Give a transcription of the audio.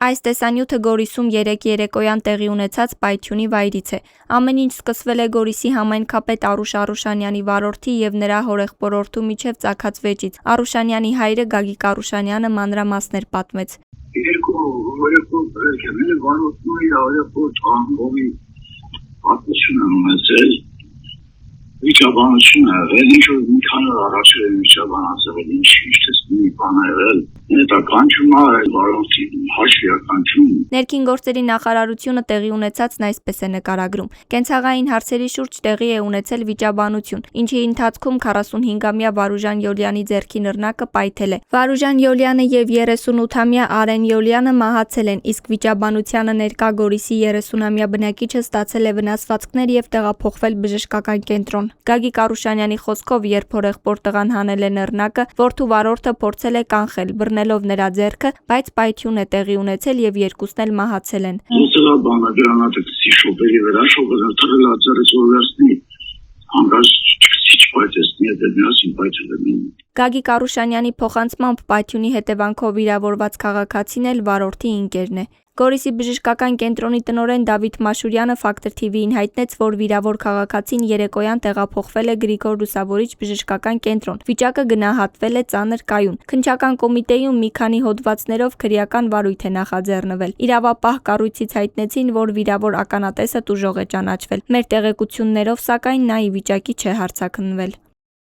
Այս տեսանյութը Գորիսում երեկ երեկոյան տեղի ունեցած պայթյունի վայրից է։ Ամեն ինչ սկսվել է Գորիսի համայնքապետ Արուշ Արուշանյանի վարորդի եւ նրա հորեղբորորդու միջև ծագած վեճից։ Արուշանյանի հայրը Գագիկ Արուշանյանը մանրամասներ պատմեց։ Երկու հորեղբորներ վարորդն ու իր հորեղբորդ ամբողջի պատմություն են ունեցել։ Վիճաբանություն է եղել, ինչ-որ մի քանի առաջ է վիճաբանացել, ինչ տեսնի բան է եղել, հետականչում է վարորդի հաշվիականչում։ Ներքին գործերի նախարարությունը տեղի ունեցածն այսպես է նկարագրում. Կենցաղային հարցերի շուրջ տեղի է ունեցել վիճաբանություն, ինչի ընթացքում 45-ամյա Վարուժան Յոլյանի ձեռքի նռնակը պայթել է։ Վարուժան Յոլյանը եւ 38-ամյա Արեն Յոլյանը մահացել են, իսկ վիճաբանությանը ներկա Գորիսի 30-ամյա բնակիչը ստացել է վնասվածքներ եւ տեղափոխվել բժշկական կենտրոն։ Գագիկ Արուշանյանի խոսքով, երբ հորեղբոր տղան հանել է նռնակը, որդու վարորդը փորձել է կանխել, բռնելով նրա ձեռքը, բայց պայթյուն է տեղի ունեցել եւ երկուսն էլ մահացել են։ Գագիկ Արուշանյանի փոխանցմամբ պայթյունի հետևանքով վիրավորված քաղաքացին էլ վարորդի ընկերն է։ Գորիսի բժշկական կենտրոնի տնօրեն Դավիթ Մաշուրյանը Ֆակտոր TV-ին հայտնեց, որ վիրավոր քաղաքացին երեկոյան տեղափոխվել է Գրիգոր Լուսավորիչ բժշկական կենտրոն։ Վիճակը գնահատվել է ծանր կայուն։ Քննչական կոմիտեում մի քանի հոդվածներով քրեական վարույթ է նախաձեռնվել։ Իրավապահ կառույցից հայտնեցին, որ վիրավոր ականատեսը տուժող է ճանաչվել։ Մեր տեղեկություններով, սակայն նա ի վիճակի չէ հարձակնվել։